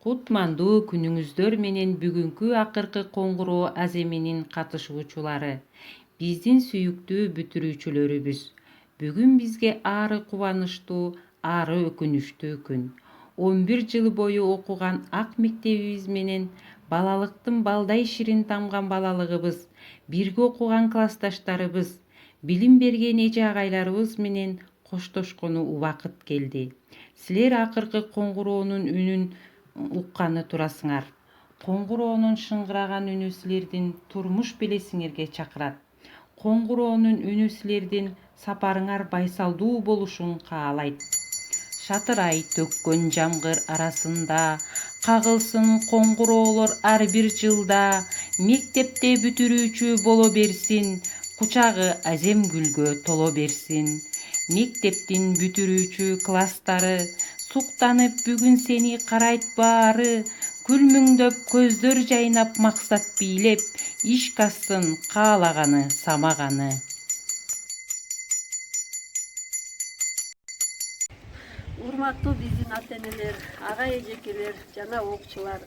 Кутмандуу күнүңүздөр менен бүгүнкү акыркы коңгуроо аземинин катышуучулары, биздин сүйүктүү бүтүрүүчүлөрүбүз. Бүгүн бизге аары кубанычтуу, аары өкүнүчтүү күн. 11 жыл бою окуган ак мектебибиз менен балалыктын балдай ширин тамган балалыгыбыз, бирге окуган классташтарыбыз, билим берген эже агайларыбыз менен коштошкону убакыт келди. Силер акыркы коңгуроонун үнүн укканы турасыңар. Коңгуроонун шыңгыраган үнү силердин турмуш белесиңерге чакырат. Коңгуроонун үнү силердин сапарыңар байсалдуу болушун каалайт. Шатырай төккөн жамгыр арасында, кагылсын коңгуроолор ар бир жылда, мектепте бүтүрүүчү боло берсин, кучагы азем гүлгө толо берсин. Мектептин бүтүрүүчү класстары, суктанып бүгүн сени карайт баары, күлмүңдөп көздөр жайнап максат бийлеп, иш кассын каалаганы самаганы. Урматтуу биздин ата-энелер, ага-эжекелер жана окуучулар,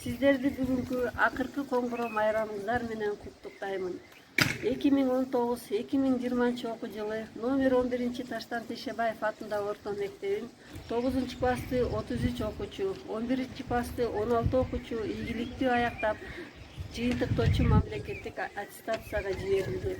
сиздерди бүгүнкү акыркы коңгуроо майрамыңыздар менен куттуктаймын. 2019-2020 окуу жылы номер 11 Таштан Тишебаев атындагы орто мектебин 9-классты 33 окуучу, 11-классты 16 окуучу ийгиликтүү аяктап, жыйынтыктоочу мамлекеттик аттестацияга жиберилди.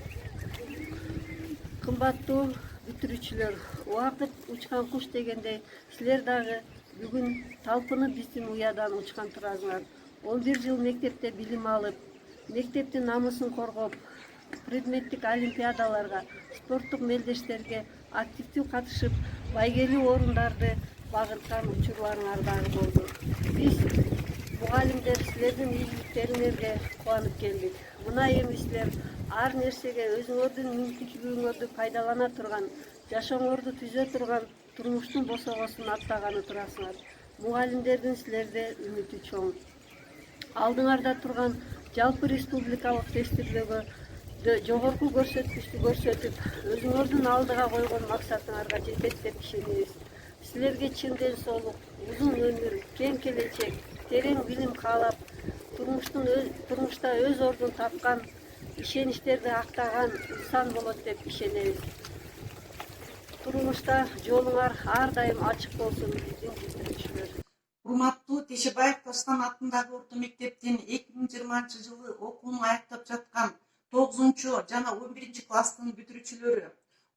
Кымбаттуу бүтүрүүчүлөр, убакыт учкан куш дегендей, силер дагы бүгүн талпынып биздин уядан учкан турасыңар. 11 жыл мектепте билим алып, мектептин намысын коргоп, предметтик олимпиадаларга, спорттук мелдештерге активдүү катышып, байгелүү орундарды багырткан учурларыңар дагы болду. Биз мугалимдер силердин ийгиликтериңерге кубанып келдик. Мына эми силер ар нерсеге өзүңөрдүн мүмкүнчүлүгүңөрдү пайдалана турган, жашооңорду түзө турган турмуштун босогосун аттаганы турасыңар. Мугалимдердин силерде үмүтү чоң. Алдыңарда турган жалпы республикалык тестирөөгө жогорку көрсөткүчтү көрсөтүп, өзүңөрдүн алдыга койгон максатыңарга жетет деп ишенебиз. Силерге чын ден соолук, узун өмүр, кең келечек, терең билим каалап, турмушта өз ордун тапкан, ишеничтерди актаган инсан болот деп ишенебиз. Турмушта жолуңар ар дайым ачык болсун биздин бүтүрүүчүлөр. Урматтуу Тишебаев Таштан атындагы орто мектептин 2020 жылы окуunu аяктап жаткан 9 жана 11 класстын бүтүрүүчүлөрү,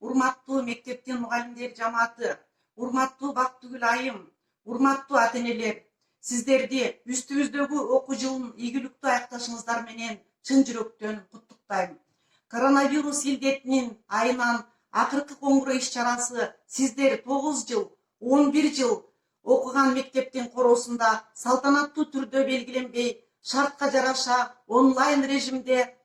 урматтуу мектептин мугалимдер жамааты, урматтуу Бактыгүл айым, урматтуу ата-энелер, сиздерди үстүбүздөгү окуу жылын ийгиликтүү аякташыңыздар менен чын жүрөктөн куттуктайм. Коронавирус илдетинин айынан акыркы коңгуроо иш-чарасы сиздер 9 жыл, 11 жыл окуган мектептин короосунда салтанаттуу түрдө белгиленбей, шартка жараша онлайн режимде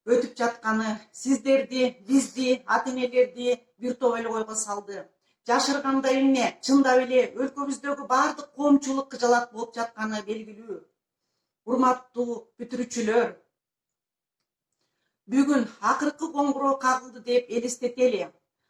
өтүп жатканы сиздерди, бизди, ата-энелерди бир топ эле ойго салды. Жашырганда эмне, чындап эле өлкөбүздөгү баардык коомчулук кыжалат болуп жатканы белгилүү. Урматтуу бүтүрүүчүлөр, бүгүн акыркы коңгуроо кагылды деп элестетели.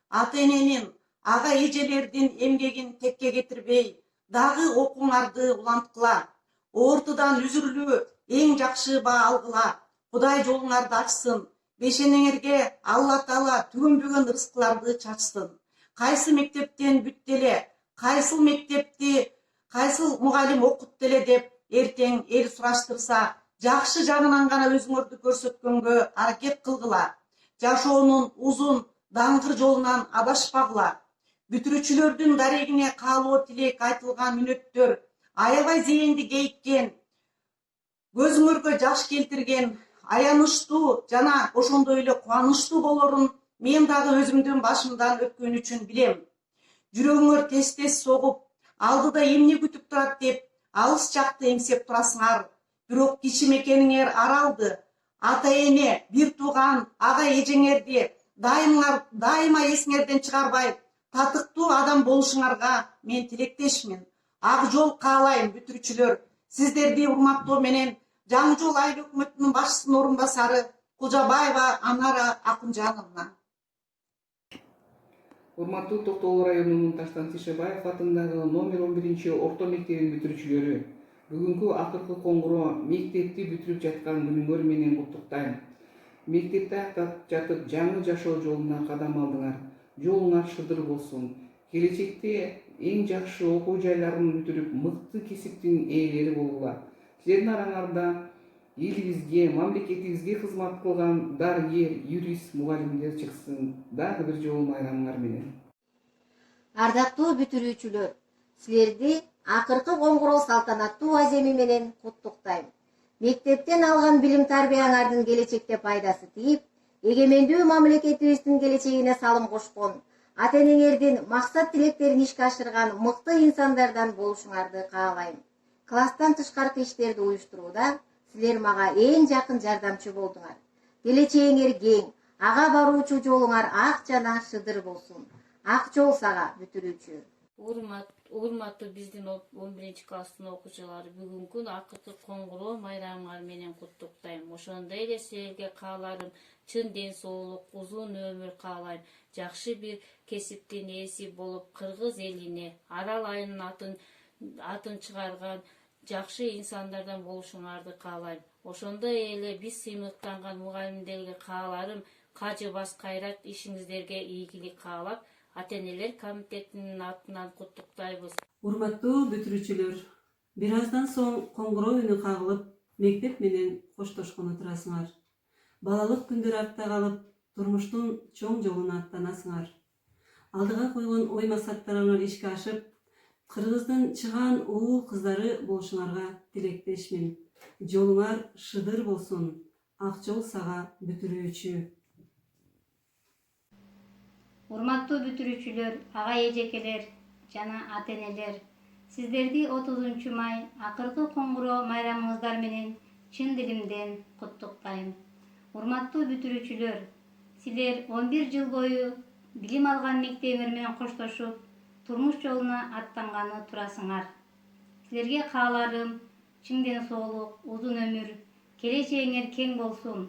Ата-эненин, ага-эжелердин эмгегин текке кетирбей, дагы окууңарды уланткыла. Ортодон үзүрүлүү эң жакшы баа алгыла. Кудай жолуңарды ачсын. Бешенеңерге Алла Таала түгөнбөгөн ырыскыларды чачсын. Кайсы мектептен бүттү эле, кайсыл мектепти, кайсыл мугалим окутту эле деп эртең эл сураштырса, жакшы жагынан гана өзүңөрдү көрсөткөнгө аракет кылгыла. Жашоонун узун, даңгыр жолунан адашпагыла. Бүтүрүүчүлөрдүн дарегине каалоо тилек айтылган мүнөттөр аябай зээнди кейиккен, көзүңөргө жаш келтирген, аянычтуу жана ошондой эле кубанычтуу болорун мен дагы өзүмдүн башымдан өткөн үчүн билем. Жүрөгүңөр тез-тез согуп, алдыда эмне күтүп турат деп алыс жакты эңсеп турасыңар. Бирок кичи мекениңер аралды, ата-эне, бир тууган, ага-эжеңерди дайыма эсиңерден чыгарбай, татыктуу адам болушуңарга мен тилектешмин. Ак жол каалайм бүтүрүүчүлөр. Сиздерди урматтоо менен Жаңы Жол айыл өкмөтүнүн башчысынын орун басары Кужабаева Анара Акунжановна. Урматтуу Токтогул районунун Таштан Тишебаев атындагы номер 11 орто мектебинин бүтүрүүчүлөрү, Бүгүнкү акыркы коңгуроо мектепти бүтүрүп жаткан күнүңөр менен куттуктайм. Мектепти аяктап жатып жаңы жашоо жолуна кадам алдыңар. Жолуңар шыдыр болсун. Келечекте эң жакшы окуу жайларын бүтүрүп, мыкты кесиптин ээлери болгула. Силердин араңарда элибизге, мамлекетибизге кызмат кылган дарыгер, юрист, мугалимдер чыксын. Дагы бир жолу майрамыңар менен. Ардактуу бүтүрүүчүлөр, силерди акыркы коңгуроо салтанаттуу аземи менен куттуктайм. Мектептен алган билим тарбияңардын келечекте пайдасы тийип, эгемендүү мамлекетибиздин келечегине салым кошкон, ата-энеңердин максат тилектерин ишке ашырган мыкты инсандардан болушуңарды каалайм. Класстан тышкаркы иштерди уюштурууда силер мага эң жакын жардамчы болдуңар. Келечегиңер кең, ага баруучу жолуңар ак жана шыдыр болсун. Ак жол сага бүтүрүүчү. Урматтуу биздин 11 класстын окуучулары, бүгүнкү акыркы коңгуроо майрамыңар менен куттуктайм. Ошондой эле силерге кааларым чын ден соолук, узун өмүр каалайм. Жакшы бир кесиптин ээси болуп, кыргыз элине, Арал айынын атын чыгарган жакшы инсандардан болушуңарды каалайм. Ошондой эле биз сыймыктанган мугалимдерге кааларым кажыбас кайрат ишиңиздерге ийгилик каалап, ата-энелер комитетинин атынан куттуктайбыз. Урматтуу бүтүрүүчүлөр, бир аздан соң коңгуроо үнү кагылып, мектеп менен коштошкон турасыңар. Балалык күндөр артта калып, турмуштун чоң жолуна аттанасыңар. Алдыга койгон ой максаттарыңар ишке ашып, Кыргыздын чыгаан уул кыздары болушуңарга тилектешмин. Жолуңар шыдыр болсун. Ак жол сага бүтүрүүчү. Урматтуу бүтүрүүчүлөр, ага эжекелер жана ата-энелер, сиздерди 30 май акыркы коңгуроо майрамыңыздар менен чын дилимден куттуктайм. Урматтуу бүтүрүүчүлөр, силер 11 жыл бою билим алган мектебиңер менен коштошуп, турмуш жолуна аттанганы турасыңар. Силерге кааларым чың ден соолук, узун өмүр, келечегиңер кең болсун.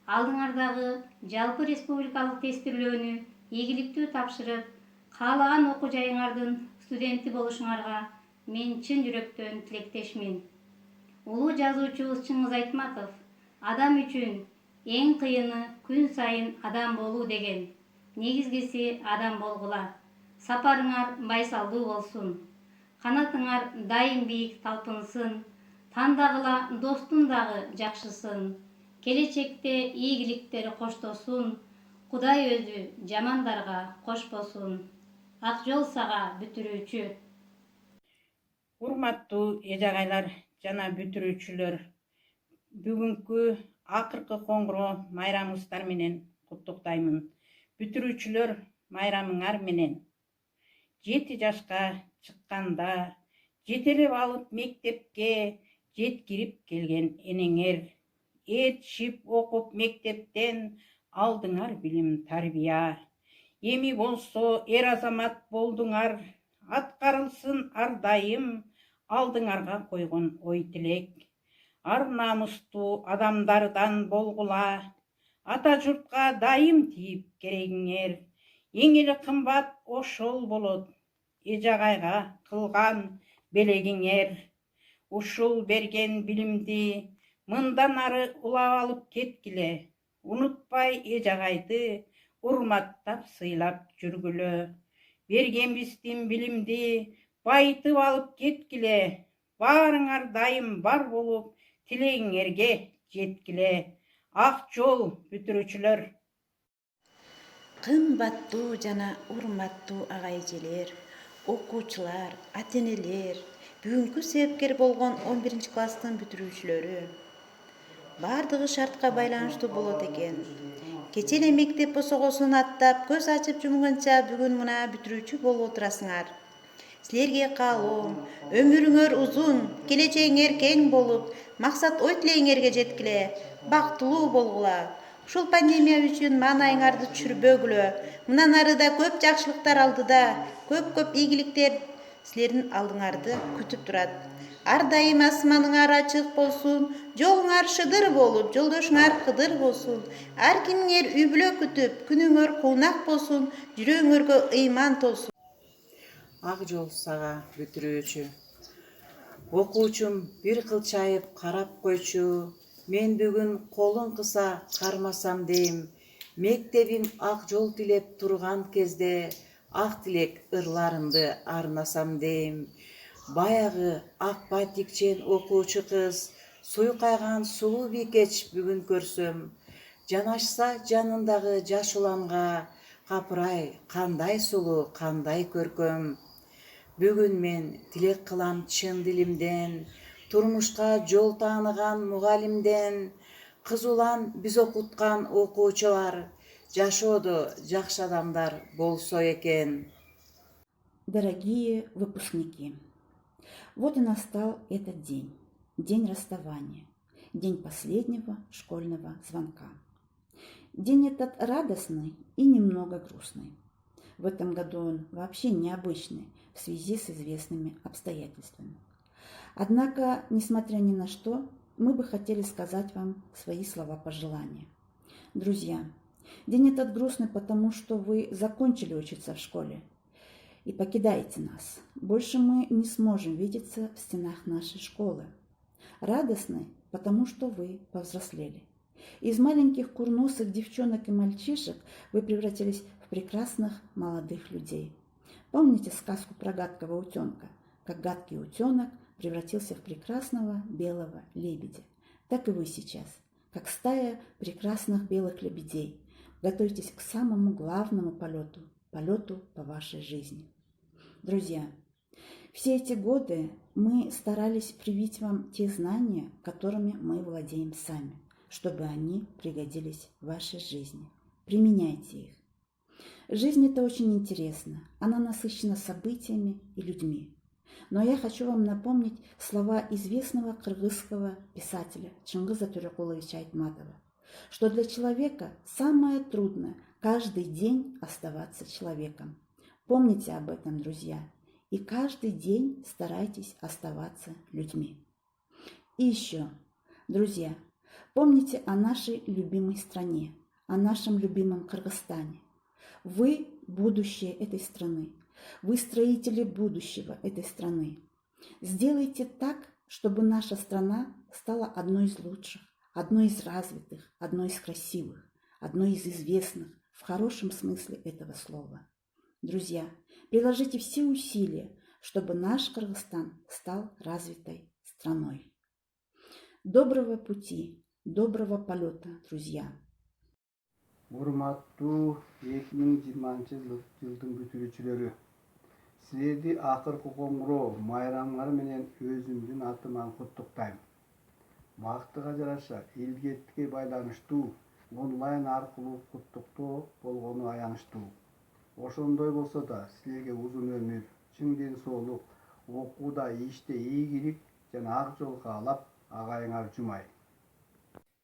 Алдыңардагы жалпы республикалык тестирлөөнү ийгиликтүү тапшырып, каалаган окуу жайыңардын студенти болушуңарга мен чын жүрөктөн тилектешмин. Улуу жазуучубуз Чыңгыз Айтматов адам үчүн эң кыйыны күн сайын адам болуу деген. Негизгиси адам болгула. Сапарыңар байсалдуу болсун. Канатыңар дайым бийик талпынсын. Тандагыла достун дагы жакшысын. Келечекте ийгиликтер коштосун. Кудай өзү жамандарга кошпосун. Ак жол сага бүтүрүүчү. Урматтуу эжагайлар жана бүтүрүүчүлөр, бүгүнкү акыркы коңгуроо майрамыңыздар менен куттуктаймын. Бүтүрүүчүлөр, майрамыңар менен 7 жашка чыкканда жетелеп алып мектепке жеткирип келген энеңер, этишип окуп мектептен алдыңар билим тарбия. Эми болсо эр азамат болдуңар, аткарылсын ар дайым алдыңарга койгон ой тилек. Ар намыстуу адамдардан болгула, ата журтка дайым тийип керегиңер. Эң эле кымбат ошол болот, эжагайга кылган белегиңер. Ушул берген билимди мындан ары улап алып кеткиле. Унутпай эжагайды урматтап сыйлап жүргүлө. Бергенбиздин билимди байытып алып кеткиле. Баарыңар дайым бар болуп, тилегиңерге жеткиле. Ак жол бүтүрүүчүлөр. Кымбаттуу жана урматтуу ага эжелер, окуучулар, ата-энелер, бүгүнкү себепкер болгон 11 класстын бүтүрүүчүлөрү. Бардыгы шартка байланыштуу болот экен. Кече эле мектеп босогосун аттап, көз ачып жумганча бүгүн мына бүтүрүүчү болуп отурасыңар. Силерге каалоом, өмүрүңөр узун, келечегиңер кең болуп, максат ой тилегиңерге жеткиле, бактылуу болгула. Ушул пандемия үчүн маанайыңарды түшүрбөгүлө. Мындан ары да көп жакшылыктар алдыда, көп ийгиликтер силердин алдыңарды күтүп турат. Ар дайым асманыңар ачык болсун, жолуңар шыдыр болуп, жолдошуңар кыдыр болсун. Ар кимиңер үй бүлө күтүп, күнүңөр куунак болсун, жүрөгүңөргө ыйман толсун. Ак жол сага бүтүрүүчү. Окуучум бир кылчайып карап койчу, мен бүгүн колун кыса кармасам дейм. Мектебим ак жол тилеп турган кезде, ак тилек ырларымды арнасам дейм. Баягы ак батикчен окуучу кыз, суйкайган сулуу бийкеч бүгүн көрсөм, жанашса жанындагы жаш уланга, капырай кандай сулуу, кандай көркөм. Бүгүн мен тилек кылам чын дилимден, турмушка жол тааныган мугалимден, кыз улан биз окуткан окуучулар, жашоодо жакшы адамдар болсо экен. Дорогие выпускники, вот и настал этот день, день расставания, день последнего школьного звонка. День этот радостный и немного грустный. В этом году он вообще необычный в связи с известными обстоятельствами. Однако, несмотря ни на что, мы бы хотели сказать вам свои слова пожелания. Друзья, день этот грустный, потому что вы закончили учиться в школе и покидаете нас. Больше мы не сможем видеться в стенах нашей школы. Радостный, потому что вы повзрослели. Из маленьких курносых девчонок и мальчишек вы превратились в прекрасных молодых людей. Помните сказку про гадкого утенка? Как гадкий утенок превратился в прекрасного белого лебедя. Так и вы сейчас, как стая прекрасных белых лебедей. Готовьтесь к самому главному полету, полету по вашей жизни. Друзья, все эти годы мы старались привить вам те знания, которыми мы владеем сами, чтобы они пригодились в вашей жизни. Применяйте их. Жизнь — это очень интересно. Она насыщена событиями и людьми. Но я хочу вам напомнить слова известного кыргызского писателя Чыңгыз Атөрөкуловича Айтматова, что для человека самое трудное — каждый день оставаться человеком. Помните об этом, друзья, и каждый день старайтесь оставаться людьми. И еще, друзья, помните о нашей любимой стране, о нашем любимом Кыргызстане. Вы – будущее этой страны. Вы строители будущего этой страны. Сделайте так, чтобы наша страна стала одной из лучших, одной из развитых, одной из красивых, одной из известных, в хорошем смысле этого слова. Друзья, приложите все усилия, чтобы наш Кыргызстан стал развитой страной. Доброго пути, доброго полета, друзья! Урматтуу 2020 жылдын бүтүрүүчүлөрү, силерди акыркы коңгуроо майрамыңар менен өзүмдүн атыман куттуктайм. Бактыга жараша илгертикке байланыштуу онлайн аркылуу куттуктоо болгону аянычтуу. Ошондой болсо да силерге узун өмүр, чың ден соолук, окууда, иште ийгилик жана ак жол каалап, агайыңар жумай.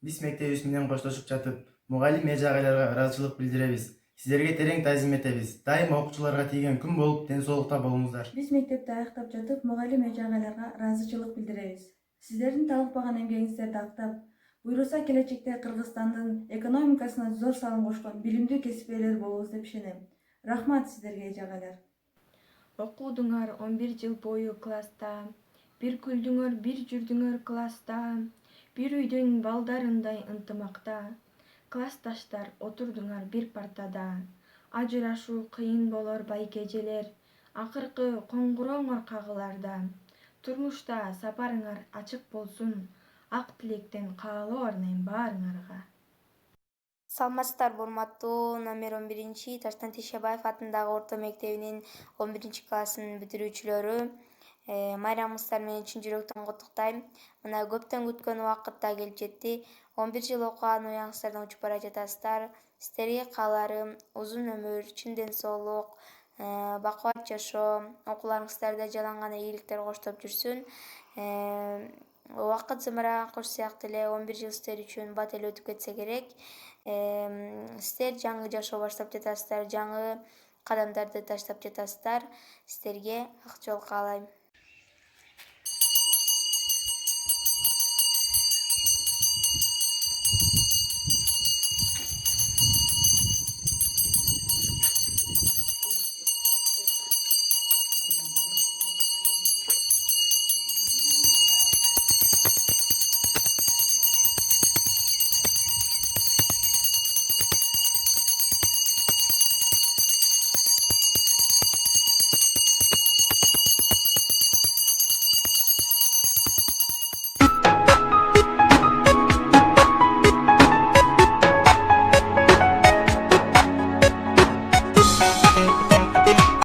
Биз мектебибиз менен коштошуп жатып, мугалим эже агайларга ыраазычылык билдиребиз. Сиздерге терең таазим этебиз. Дайыма окуучуларга тийген күн болуп, ден соолукта болуңуздар. Биз мектепти аяктап жатып, мугалим эже агайларга ыраазычылык билдиребиз. Сиздердин талыкпаган эмгегиңиздерди актап, буйруса келечекте Кыргызстандын экономикасына зор салым кошкон билимдүү кесип ээлери болобуз деп ишенем. Рахмат сиздерге эже агайлар. Окудуңар 11 жыл бою класста, бир күлдүңөр, бир жүрдүңөр класста, бир үйдүн балдарындай ынтымакта. Классташтар отурдуңар бир партада, ажырашуу кыйын болор байкежелер, акыркы коңгурооңор кагыларда. Турмушта сапарыңар ачык болсун, ак тилектен каалоо арнайм баарыңарга. Саламатсыздарбы, урматтуу номер 11 Таштан Тишебаев атындагы орто мектебинин 11 классын бүтүрүүчүлөрү, майрамыңыздар менен чын жүрөктөн куттуктайм. Мына көптөн күткөн убакыт да келип жетти. 11 жыл окуган уяңыздардан учуп бара жатасыздар. Сиздерге кааларым узун өмүр, чын ден соолук, бакубат жашоо, окууларыңыздарда жалаң гана ийгиликтер коштоп жүрсүн. Убакыт зымыраган кош сыяктуу эле 11 жыл сиздер үчүн бат эле өтүп кетсе керек. Сиздер жаңы жашоо баштап жатасыздар, жаңы кадамдарды таштап жатасыздар. Сиздерге ак жол каалайм.